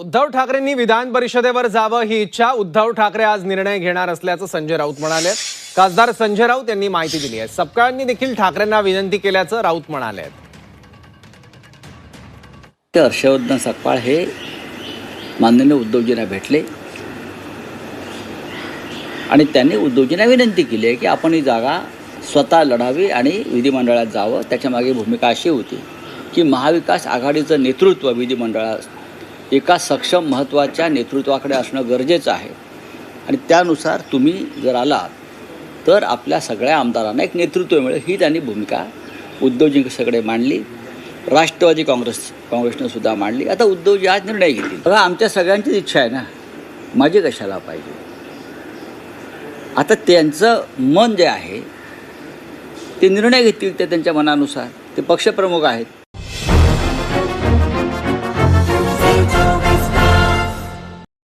उद्धव ठाकरेंनी विधान परिषदेवर जावं ही इच्छा उद्धव ठाकरे आज निर्णय घेणार असल्याचं संजय राऊत म्हणाले। खासदार संजय राऊत यांनी माहिती दिली आहे। सपकाळांनी देखील ठाकरेंना विनंती केल्याचं राऊत म्हणाले। हर्षवर्धन सकपाळ हे माननीय उद्धवजींना भेटले आणि त्यांनी उद्धवजींना विनंती केली आहे की आपण ही जागा स्वतः लढावी आणि विधिमंडळात जावं। त्याच्या मागे भूमिका अशी होती की महाविकास आघाडीचं नेतृत्व विधिमंडळात एका सक्षम महत्त्वाच्या नेतृत्वाकडे असणं गरजेचं आहे आणि त्यानुसार तुम्ही जर आलात तर आपल्या सगळ्या आमदारांना एक नेतृत्व मिळेल ही त्यांनी भूमिका उद्धवजींकडे मांडली। राष्ट्रवादी काँग्रेसनं सुद्धा मांडली। आता उद्धवजी आज निर्णय घेतील। बघा, आमच्या सगळ्यांचीच इच्छा आहे ना, माझी कशाला पाहिजे। आता त्यांचं मन जे आहे ते निर्णय घेतील ते त्यांच्या मनानुसार, ते पक्षप्रमुख आहेत।